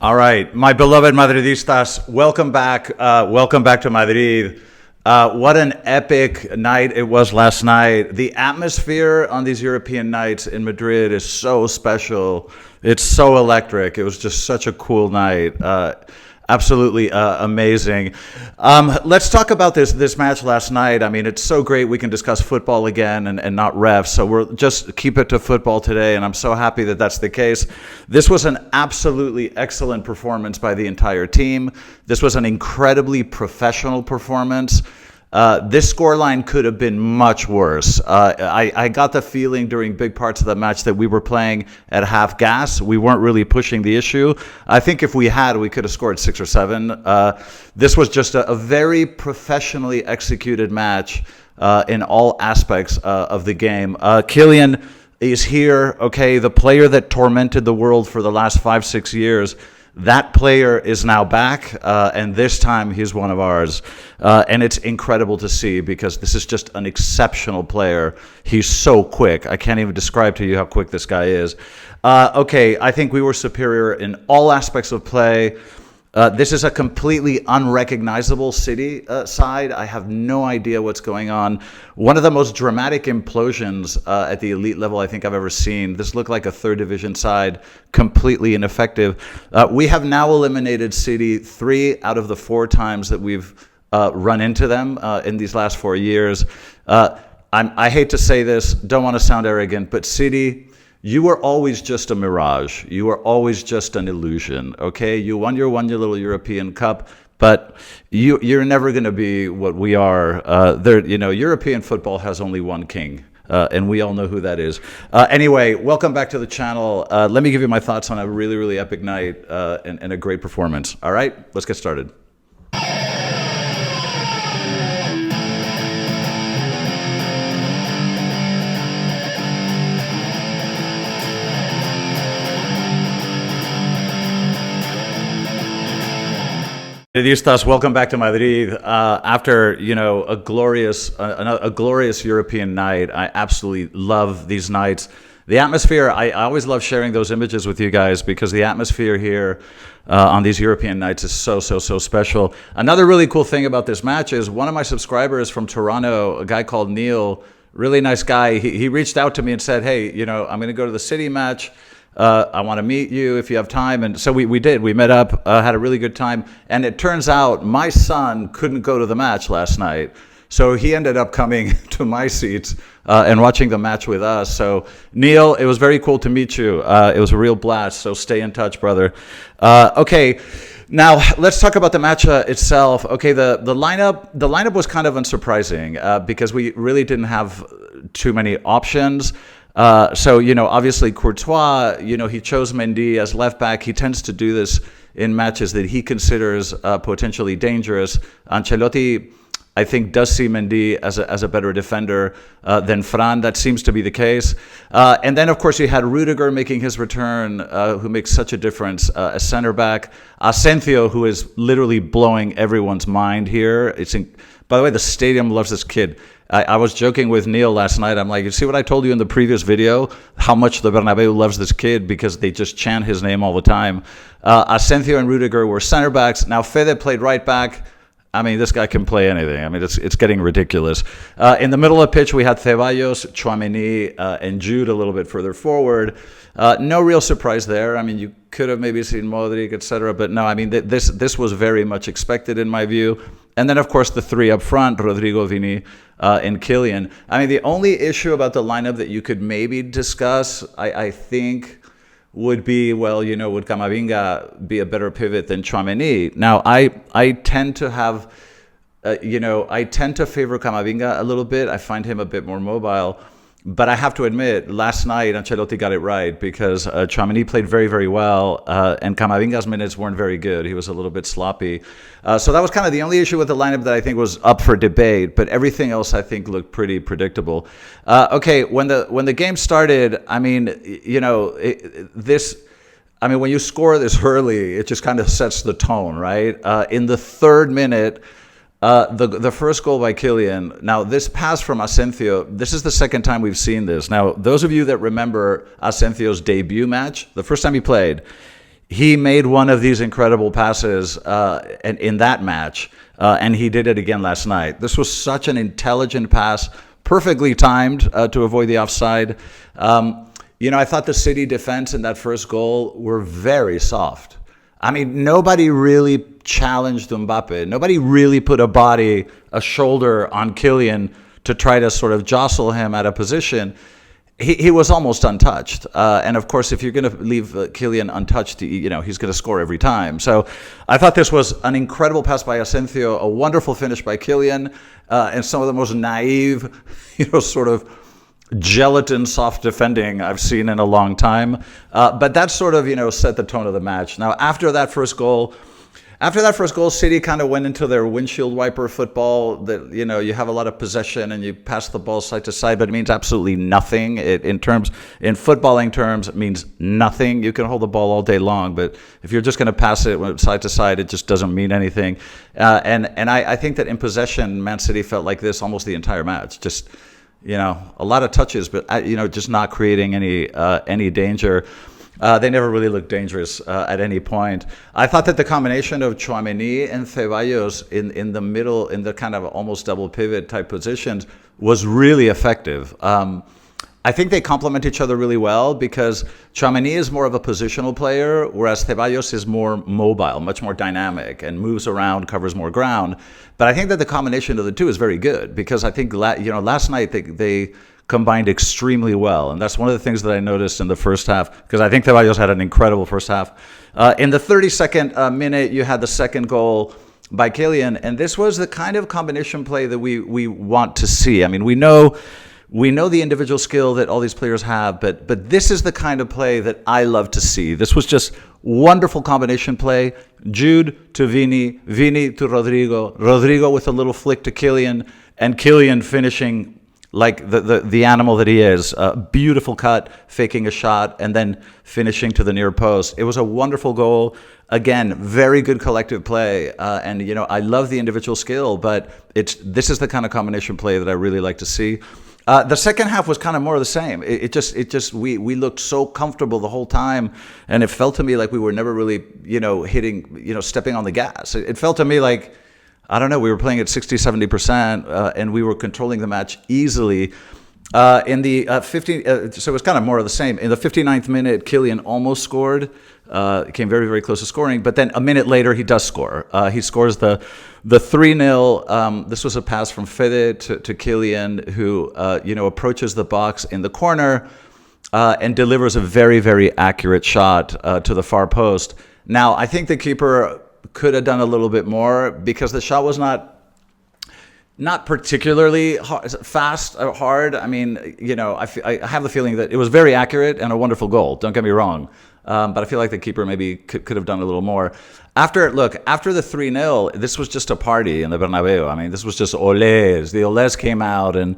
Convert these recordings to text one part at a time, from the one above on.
All right, my beloved Madridistas, welcome back. Welcome back to Madrid. What an epic night it was last night. The atmosphere on these European nights in Madrid is so special. It's so electric. It was just such a cool night. Absolutely amazing. Let's talk about this match last night. I mean, it's so great we can discuss football again and not refs. So we'll just keep it to football today, and I'm so happy that that's the case. This was an absolutely excellent performance by the entire team. This was an incredibly professional performance. This scoreline could have been much worse. I got the feeling during big parts of the match that we were playing at half gas. We weren't really pushing the issue. I think if we had, we could have scored 6 or 7. This was just a very professionally executed match in all aspects of the game. Kylian is here, okay, the player that tormented the world for the last 5-6 years. That player is now back, and this time he's one of ours. And it's incredible to see because this is just an exceptional player. He's so quick. I can't even describe to you how quick this guy is. Okay, I think we were superior in all aspects of play. This is a completely unrecognizable City side. I have no idea what's going on. One of the most dramatic implosions at the elite level I think I've ever seen. This looked like a third division side, completely ineffective. We have now eliminated City 3 out of the 4 times that we've run into them in these last 4 years. I hate to say this, don't want to sound arrogant, but City, you were always just a mirage. You were always just an illusion, okay? You won your little European Cup, but you're never going to be what we are. European football has only one king, and we all know who that is. Anyway, welcome back to the channel. Let me give you my thoughts on a really, really epic night and a great performance. All right, let's get started. Madridistas, welcome back to Madrid. After a glorious European night, I absolutely love these nights. The atmosphere, I always love sharing those images with you guys because the atmosphere here on these European nights is so special. Another really cool thing about this match is one of my subscribers from Toronto, a guy called Neil, really nice guy. He reached out to me and said, hey, I'm going to go to the City match. I want to meet you if you have time. And so we did. We met up, had a really good time. And it turns out my son couldn't go to the match last night. So he ended up coming to my seats and watching the match with us. So Neil, it was very cool to meet you. It was a real blast. So stay in touch, brother. Okay. Now let's talk about the match itself. Okay, the lineup was kind of unsurprising because we really didn't have too many options. Obviously Courtois, he chose Mendy as left back. He tends to do this in matches that he considers potentially dangerous. Ancelotti, I think, does see Mendy as a better defender than Fran. That seems to be the case. And then, of course, you had Rudiger making his return, who makes such a difference as center back. Asensio, who is literally blowing everyone's mind here. By the way, the stadium loves this kid. I was joking with Neil last night. I'm like, you see what I told you in the previous video? How much the Bernabeu loves this kid because they just chant his name all the time. Asensio and Rudiger were center backs. Now Fede played right back. I mean, this guy can play anything. I mean, it's getting ridiculous. In the middle of the pitch, we had Ceballos, Tchouaméni, and Jude a little bit further forward. No real surprise there. I mean, you could have maybe seen Modric, etc. But no, I mean, this was very much expected in my view. And then, of course, the 3 up front, Rodrigo, Vini, and Kylian. I mean, the only issue about the lineup that you could maybe discuss, I think, would be, well, would Camavinga be a better pivot than Tchouaméni? Now, I tend to have, I tend to favor Camavinga a little bit. I find him a bit more mobile. But I have to admit, last night, Ancelotti got it right because Tchouaméni played very, very well, and Camavinga's minutes weren't very good. He was a little bit sloppy. So that was kind of the only issue with the lineup that I think was up for debate, but everything else I think looked pretty predictable. Okay, when the game started, I mean, when you score this early, it just kind of sets the tone, right? In the 3rd minute, the first goal by Kylian. Now, this pass from Asensio, this is the second time we've seen this. Now, those of you that remember Asensio's debut match, the first time he played, he made one of these incredible passes in that match, and he did it again last night. This was such an intelligent pass, perfectly timed to avoid the offside. I thought the City defense in that first goal were very soft. I mean, nobody really challenged Mbappe. Nobody really put a shoulder on Kylian to try to sort of jostle him out of position. He was almost untouched. And of course, if you're going to leave Kylian untouched, he's going to score every time. So I thought this was an incredible pass by Asensio, a wonderful finish by Kylian, and some of the most naive, sort of gelatin soft defending I've seen in a long time. But that sort of, set the tone of the match. Now, after that first goal, City kind of went into their windshield wiper football. That you have a lot of possession and you pass the ball side to side, but it means absolutely nothing. In footballing terms, it means nothing. You can hold the ball all day long, but if you're just going to pass it side to side, it just doesn't mean anything. And I think that in possession, Man City felt like this almost the entire match. Just a lot of touches, but just not creating any danger. They never really looked dangerous at any point. I thought that the combination of Tchouaméni and Ceballos in the middle, in the kind of almost double pivot type positions, was really effective. I think they complement each other really well because Tchouaméni is more of a positional player, whereas Ceballos is more mobile, much more dynamic, and moves around, covers more ground. But I think that the combination of the two is very good because I think last night they combined extremely well, and that's one of the things that I noticed in the first half because I think Ceballos had an incredible first half. In the 32nd minute, you had the second goal by Kylian, and this was the kind of combination play that we want to see. I mean, we know the individual skill that all these players have, but this is the kind of play that I love to see. This was just wonderful combination play. Jude to Vini, Vini to Rodrigo, Rodrigo with a little flick to Kylian, and Kylian finishing like the animal that he is. Beautiful cut, faking a shot, and then finishing to the near post. It was a wonderful goal. Again, very good collective play. And I love the individual skill, but this is the kind of combination play that I really like to see. The second half was kind of more of the same. We looked so comfortable the whole time, and it felt to me like we were never really, hitting, stepping on the gas. It felt to me like, I don't know, we were playing at 60, 70%, and we were controlling the match easily. In the so it was kind of more of the same. In the 59th minute, Kylian almost scored, came very, very close to scoring, but then a minute later, he does score. He scores the 3-0. This was a pass from Fede to Kylian, who approaches the box in the corner and delivers a very, very accurate shot to the far post. Now, I think the keeper could have done a little bit more because the shot was not particularly fast or hard. I mean, I have the feeling that it was very accurate and a wonderful goal. Don't get me wrong. But I feel like the keeper maybe could have done a little more. After the 3-0, this was just a party in the Bernabeu. I mean, this was just olés. The olés came out, and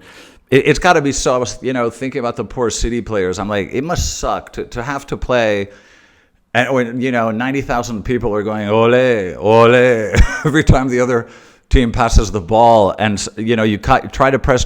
it's got to be so, thinking about the poor City players, I'm like, it must suck to have to play. And when 90,000 people are going ole, ole every time the other team passes the ball, and you try to press,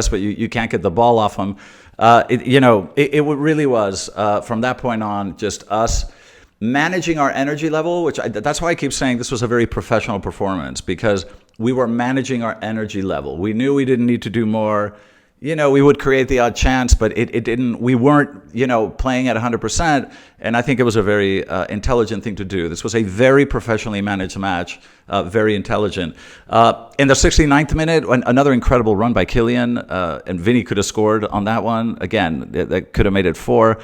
but you can't get the ball off them. It really was from that point on just us managing our energy level, that's why I keep saying this was a very professional performance because we were managing our energy level. We knew we didn't need to do more. We would create the odd chance, but it didn't. We weren't, playing at 100%, and I think it was a very intelligent thing to do. This was a very professionally managed match, very intelligent. In the 69th minute, another incredible run by Kylian, and Vini could have scored on that one. Again, that could have made it 4.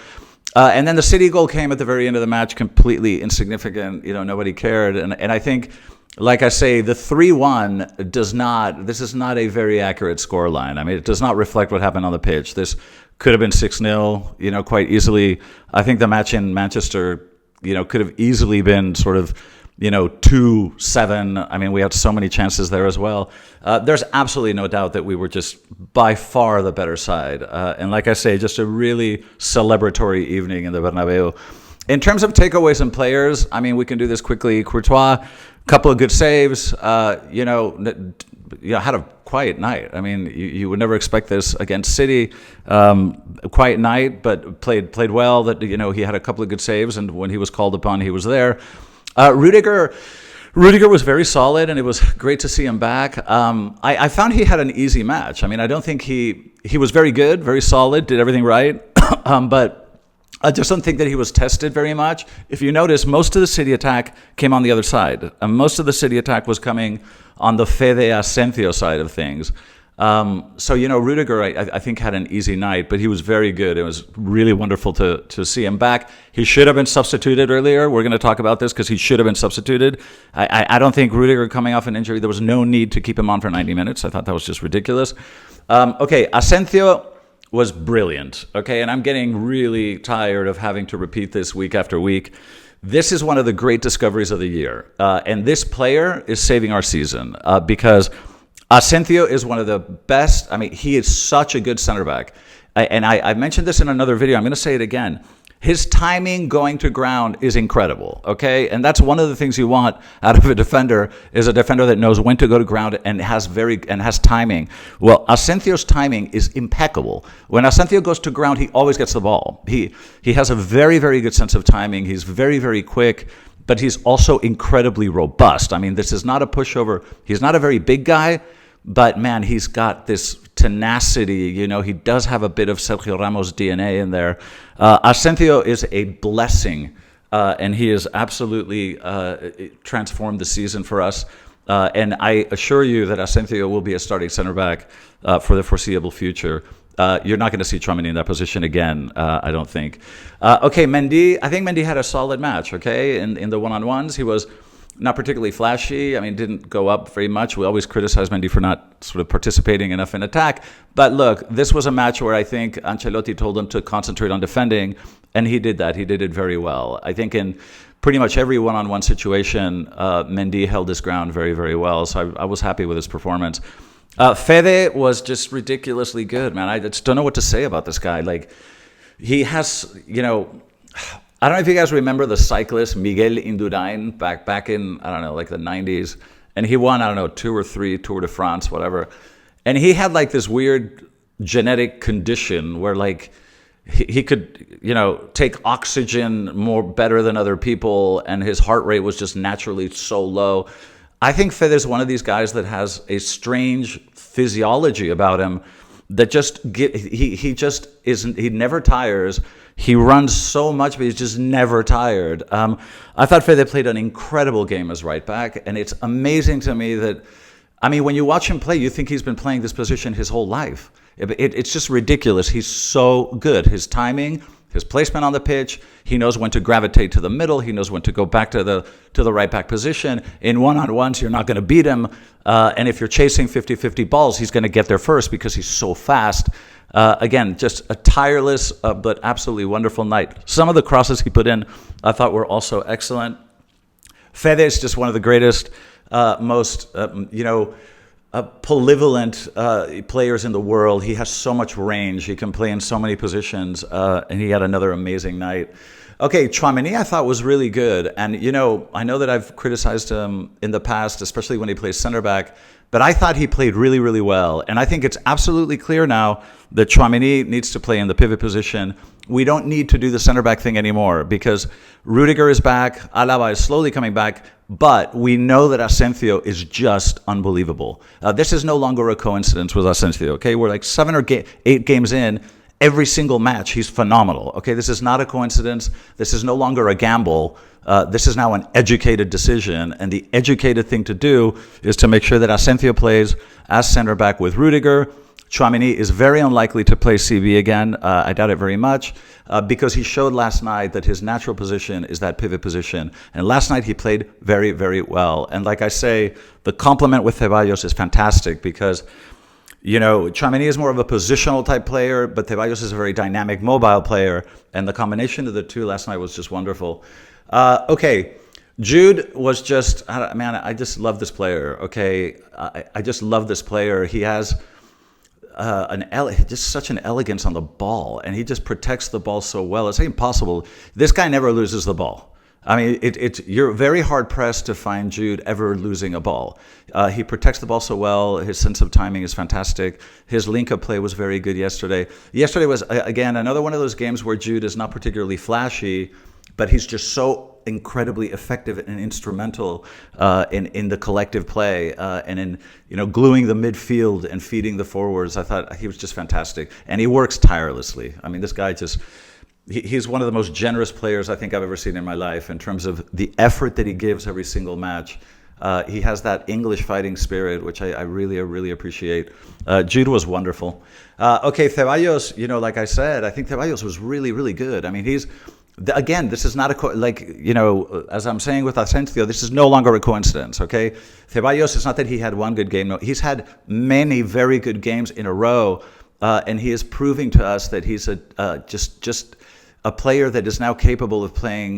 And then the City goal came at the very end of the match, completely insignificant. Nobody cared, and I think, like I say, the 3-1 this is not a very accurate scoreline. I mean, it does not reflect what happened on the pitch. This could have been 6-0, quite easily. I think the match in Manchester, could have easily been sort of, 2-7. I mean, we had so many chances there as well. There's absolutely no doubt that we were just by far the better side. And like I say, just a really celebratory evening in the Bernabeu. In terms of takeaways and players, I mean, we can do this quickly. Courtois, couple of good saves. had a quiet night. I mean, you would never expect this against City. A quiet night, but played well. That he had a couple of good saves, and when he was called upon, he was there. Rudiger was very solid, and it was great to see him back. I found he had an easy match. I mean, I don't think he was very good, very solid, did everything right, but I just don't think that he was tested very much. If you notice, most of the City attack came on the other side. Most of the City attack was coming on the Fede Asensio side of things. So, Rudiger, I think, had an easy night, but he was very good. It was really wonderful to see him back. He should have been substituted earlier. We're going to talk about this because he should have been substituted. I don't think Rudiger coming off an injury, there was no need to keep him on for 90 minutes. I thought that was just ridiculous. Okay, Asensio was brilliant, okay? And I'm getting really tired of having to repeat this week after week. This is one of the great discoveries of the year. And this player is saving our season because Asensio is one of the best. I mean, he is such a good center back. And I mentioned this in another video. I'm going to say it again. His timing going to ground is incredible, okay? And that's one of the things you want out of a defender, is a defender that knows when to go to ground and has timing. Well, Asensio's timing is impeccable. When Asensio goes to ground, he always gets the ball. He has a very, very good sense of timing. He's very, very quick, but he's also incredibly robust. I mean, this is not a pushover. He's not a very big guy, but man, he's got this tenacity. He does have a bit of Sergio Ramos DNA in there. Asensio is a blessing, and he has absolutely transformed the season for us. And I assure you that Asensio will be a starting center back for the foreseeable future. You're not going to see Tchouaméni in that position again, I don't think. Okay, Mendy. I think Mendy had a solid match, okay? In the one-on-ones, he was not particularly flashy. I mean, didn't go up very much. We always criticize Mendy for not sort of participating enough in attack. But look, this was a match where I think Ancelotti told him to concentrate on defending, and he did that. He did it very well. I think in pretty much every one-on-one situation, Mendy held his ground very, very well. So I was happy with his performance. Fede was just ridiculously good, man. I just don't know what to say about this guy. Like, he has, I don't know if you guys remember the cyclist Miguel Indurain back in, I don't know, like the 90s. And he won, I don't know, 2 or 3 Tour de France, whatever. And he had like this weird genetic condition where like he could, take oxygen more better than other people, and his heart rate was just naturally so low. I think Fede is one of these guys that has a strange physiology about him that he never tires. He runs so much, but he's just never tired. I thought Fede played an incredible game as right back, and it's amazing to me that, I mean, when you watch him play, you think he's been playing this position his whole life. It's just ridiculous. He's so good. His timing, his placement on the pitch, he knows when to gravitate to the middle. He knows when to go back to the right back position. In one-on-ones, you're not going to beat him. And if you're chasing 50-50 balls, he's going to get there first because he's so fast. Again, just a tireless but absolutely wonderful night. Some of the crosses he put in I thought were also excellent. Fede is just one of the greatest, most, polyvalent players in the world. He has so much range. He can play in so many positions, and he had another amazing night. Okay, Tchouaméni I thought was really good. And, I know that I've criticized him in the past, especially when he plays center back, but I thought he played really, really well. And I think it's absolutely clear now that Tchouaméni needs to play in the pivot position. We don't need to do the center back thing anymore because Rudiger is back, Alaba is slowly coming back, but we know that Asensio is just unbelievable. This is no longer a coincidence with Asensio, okay? We're like 7 or 8 games in. Every single match, he's phenomenal. Okay, this is not a coincidence. This is no longer a gamble. This is now an educated decision, and the educated thing to do is to make sure that Asensio plays as center back with Rudiger. Tchouaméni is very unlikely to play CB again. I doubt it very much because he showed last night that his natural position is that pivot position. And last night he played very, very well. And like I say, the complement with Ceballos is fantastic because Tchouaméni is more of a positional type player, but Ceballos is a very dynamic, mobile player. And the combination of the two last night was just wonderful. Okay, Jude was just, man, I just love this player, okay? I just love this player. He has just such an elegance on the ball, and he just protects the ball so well. It's impossible. This guy never loses the ball. I mean, you're very hard pressed to find Jude ever losing a ball. He protects the ball so well. His sense of timing is fantastic. His link-up play was very good yesterday. Yesterday was, again, another one of those games where Jude is not particularly flashy, but he's just so incredibly effective and instrumental in the collective play and in gluing the midfield and feeding the forwards. I thought he was just fantastic, and he works tirelessly. I mean, this guy just. He's one of the most generous players I think I've ever seen in my life in terms of the effort that he gives every single match. He has that English fighting spirit, which I really appreciate. Jude was wonderful. Okay, Ceballos, like I said, I think Ceballos was really good. I mean, again, this is not as I'm saying with Asensio, this is no longer a coincidence, okay? Ceballos, it's not that he had one good game. No, he's had many very good games in a row, and he is proving to us that he's just a player that is now capable of playing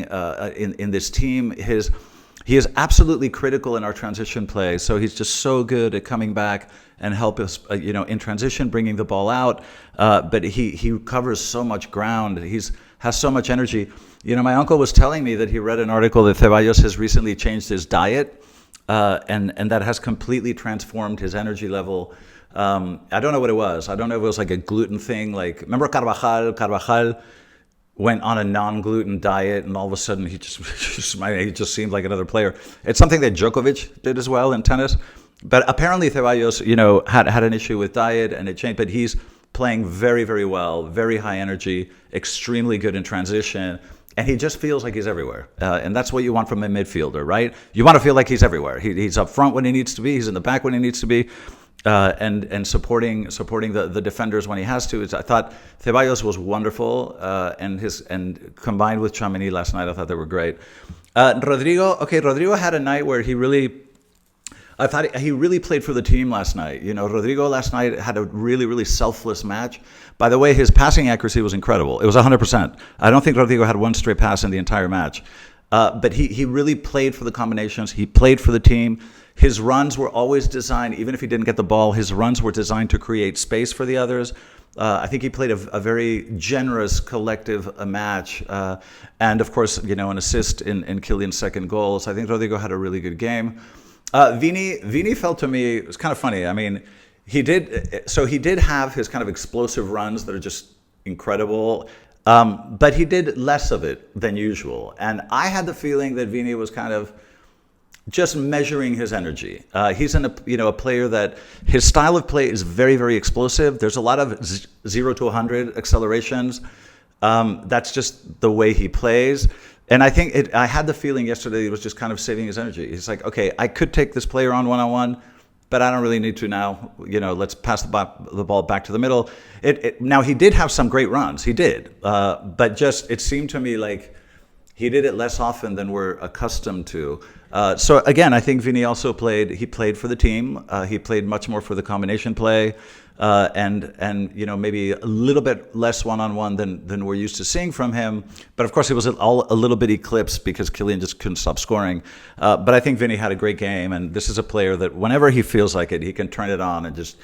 in this team. He is absolutely critical in our transition play. So he's just so good at coming back and help us, in transition, bringing the ball out. But he covers so much ground. Has so much energy. My uncle was telling me that he read an article that Ceballos has recently changed his diet, and that has completely transformed his energy level. I don't know what it was. I don't know if it was like a gluten thing. Like, remember Carvajal went on a non-gluten diet, and all of a sudden he just seemed like another player. It's something that Djokovic did as well in tennis. But apparently Ceballos, had an issue with diet, and it changed. But he's playing very well, very high energy, extremely good in transition, and he just feels like he's everywhere. And that's what you want from a midfielder, right? You want to feel like he's everywhere. He's up front when he needs to be. He's in the back when he needs to be. And supporting the defenders when he has to. I thought Ceballos was wonderful, and combined with Tchouaméni last night, I thought they were great. Rodrigo had a night where I thought he really played for the team last night. Rodrigo last night had a really selfless match. By the way, his passing accuracy was incredible. It was 100%. I don't think Rodrigo had one straight pass in the entire match. But he really played for the combinations. He played for the team. His runs were always designed, even if he didn't get the ball, his runs were designed to create space for the others. I think he played a very generous collective match. And of course, an assist in Kylian's second goal. So I think Rodrigo had a really good game. Vini felt to me, it was kind of funny. I mean, he did have his kind of explosive runs that are just incredible. But he did less of it than usual. And I had the feeling that Vini was kind of just measuring his energy. He's a player that his style of play is very explosive. There's a lot of 0 to 100 accelerations. That's just the way he plays. And I think I had the feeling yesterday he was just kind of saving his energy. He's like, okay, I could take this player on one-on-one, but I don't really need to now. Let's pass the ball back to the middle. Now, he did have some great runs. He did. But just it seemed to me like he did it less often than we're accustomed to. So again, I think Vini also played for the team. He played much more for the combination play, and maybe a little bit less one-on-one than we're used to seeing from him. But of course, it was all a little bit eclipsed because Kylian just couldn't stop scoring. But I think Vini had a great game, and this is a player that whenever he feels like it, he can turn it on and just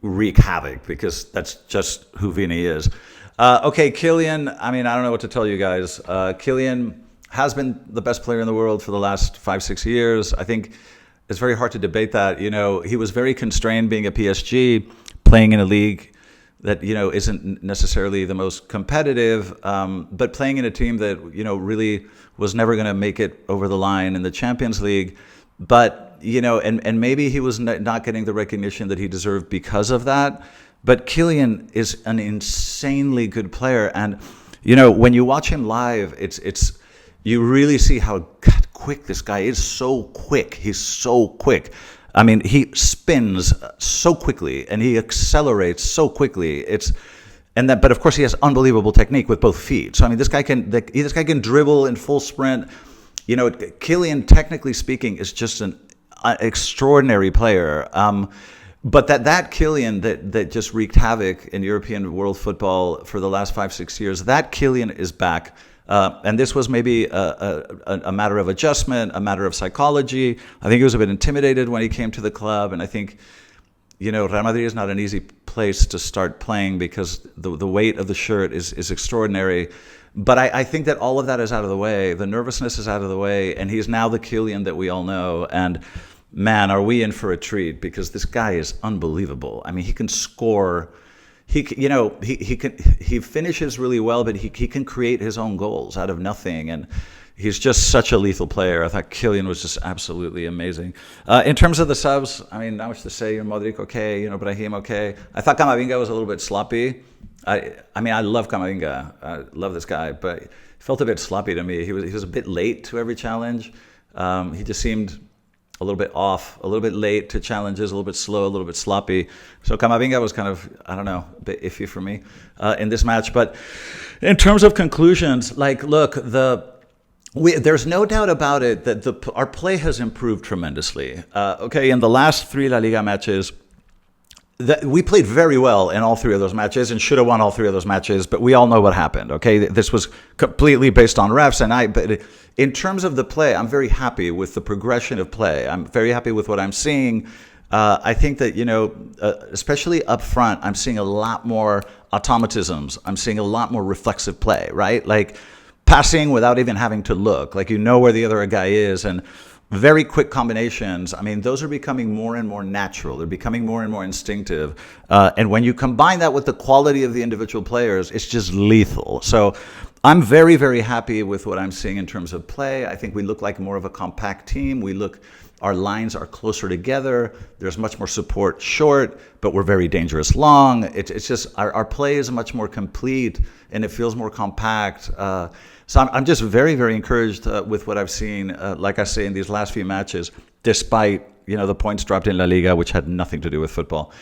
wreak havoc because that's just who Vini is. Okay, Kylian. I mean, I don't know what to tell you guys. Kylian has been the best player in the world for the last 5-6 years. I think it's very hard to debate that. He was very constrained being at PSG, playing in a league that, isn't necessarily the most competitive, but playing in a team that, really was never going to make it over the line in the Champions League. But, and maybe he was not getting the recognition that he deserved because of that. But Kylian is an insanely good player. And, when you watch him live, you really see how quick this guy is. So quick. He's so quick. I mean, he spins so quickly and he accelerates so quickly. But of course, he has unbelievable technique with both feet. So I mean, this guy can dribble in full sprint. Kylian, technically speaking, is just an extraordinary player. But that Kylian that just wreaked havoc in European world football for the last 5-6 years, that Kylian is back. And this was maybe a matter of adjustment, a matter of psychology. I think he was a bit intimidated when he came to the club. And I think, Real Madrid is not an easy place to start playing because the weight of the shirt is extraordinary. But I think that all of that is out of the way. The nervousness is out of the way, and he's now the Kylian that we all know. And man, are we in for a treat, because this guy is unbelievable. I mean, he can score. He finishes really well, but he can create his own goals out of nothing. And he's just such a lethal player. I thought Kylian was just absolutely amazing. In terms of the subs, I mean, not much to say. Modric okay, Brahim okay. I thought Camavinga was a little bit sloppy. I mean, I love Camavinga. I love this guy, but he felt a bit sloppy to me. He was a bit late to every challenge. He just seemed a little bit off, a little bit late to challenges, a little bit slow, a little bit sloppy. So Camavinga was kind of, I don't know, a bit iffy for me in this match. But in terms of conclusions, like, look, there's no doubt about it that our play has improved tremendously. Okay, in the last 3 La Liga matches, we played very well in all 3 of those matches and should have won all 3 of those matches, but we all know what happened, okay? This was completely based on refs, but in terms of the play, I'm very happy with the progression of play. I'm very happy with what I'm seeing. I think that, especially up front, I'm seeing a lot more automatisms. I'm seeing a lot more reflexive play, right? Like passing without even having to look, like where the other guy is, and very quick combinations. I mean, those are becoming more and more natural. They're becoming more and more instinctive. And when you combine that with the quality of the individual players, it's just lethal. So I'm very, very happy with what I'm seeing in terms of play. I think we look like more of a compact team. Our lines are closer together. There's much more support short, but we're very dangerous long. It's just our play is much more complete, and it feels more compact. So I'm just very, very encouraged with what I've seen, like I say, in these last few matches, despite, the points dropped in La Liga, which had nothing to do with football.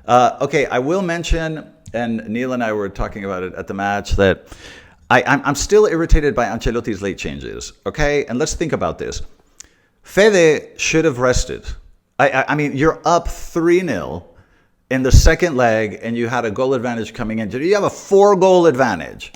Okay, I will mention, and Neil and I were talking about it at the match, that I'm still irritated by Ancelotti's late changes, okay? And let's think about this. Fede should have rested. I mean, you're up 3-0 in the second leg, and you had a goal advantage coming in. You have a 4-goal advantage.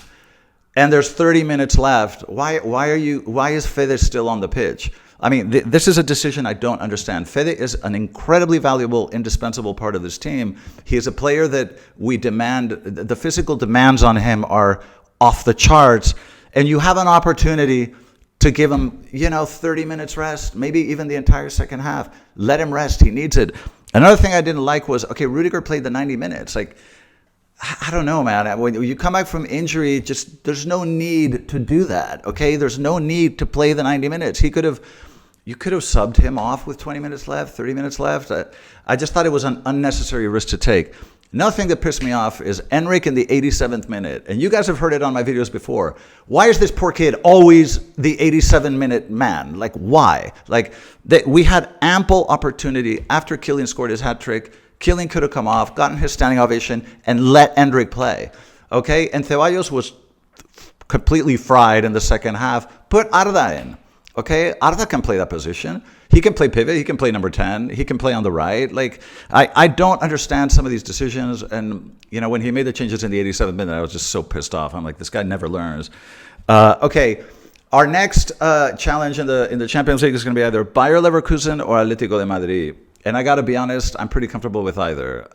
And there's 30 minutes left. Why is Fede still on the pitch? I mean, this is a decision I don't understand. Fede is an incredibly valuable, indispensable part of this team. He is a player that we demand, the physical demands on him are off the charts. And you have an opportunity to give him, 30 minutes rest, maybe even the entire second half. Let him rest. He needs it. Another thing I didn't like was, okay, Rudiger played the 90 minutes. Like, I don't know, man. When you come back from injury, there's no need to do that, okay? There's no need to play the 90 minutes. You could have subbed him off with 20 minutes left, 30 minutes left. I just thought it was an unnecessary risk to take. Another thing that pissed me off is Enric in the 87th minute. And you guys have heard it on my videos before. Why is this poor kid always the 87-minute man? Like, why? Like, we had ample opportunity after Kylian scored his hat trick. Kylian could have come off, gotten his standing ovation, and let Endrick play. Okay? And Ceballos was completely fried in the second half. Put Arda in. Okay? Arda can play that position. He can play pivot. He can play number 10. He can play on the right. Like, I don't understand some of these decisions. And, when he made the changes in the 87th minute, I was just so pissed off. I'm like, this guy never learns. Okay. Our next challenge in the Champions League is going to be either Bayer Leverkusen or Atlético de Madrid. And I got to be honest, I'm pretty comfortable with either.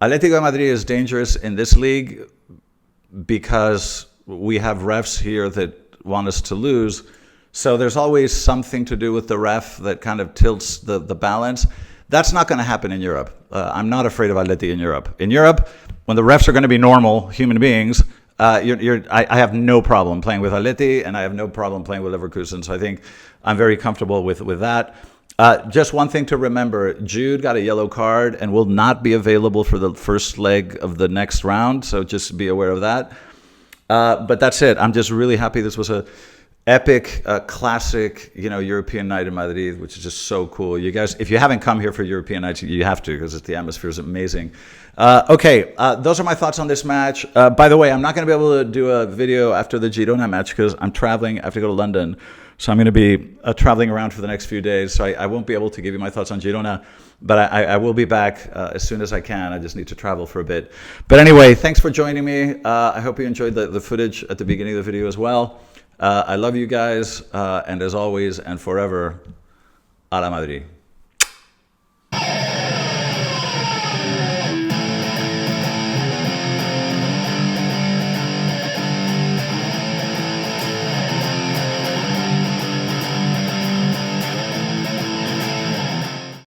Atlético de Madrid is dangerous in this league because we have refs here that want us to lose. So there's always something to do with the ref that kind of tilts the balance. That's not going to happen in Europe. I'm not afraid of Atleti in Europe. In Europe, when the refs are going to be normal human beings, I have no problem playing with Atleti, and I have no problem playing with Leverkusen. So I think I'm very comfortable with that. Just one thing to remember, Jude got a yellow card and will not be available for the first leg of the next round, so just be aware of that. But that's it. I'm just really happy. This was a epic, classic, European night in Madrid, which is just so cool. You guys, if you haven't come here for European nights, you have to, because the atmosphere is amazing. Okay, those are my thoughts on this match. By the way, I'm not going to be able to do a video after the Girona match because I'm traveling. I have to go to London. So I'm going to be traveling around for the next few days. So I won't be able to give you my thoughts on Girona, but I will be back as soon as I can. I just need to travel for a bit. But anyway, thanks for joining me. I hope you enjoyed the footage at the beginning of the video as well. I love you guys. And as always and forever, a la Madrid.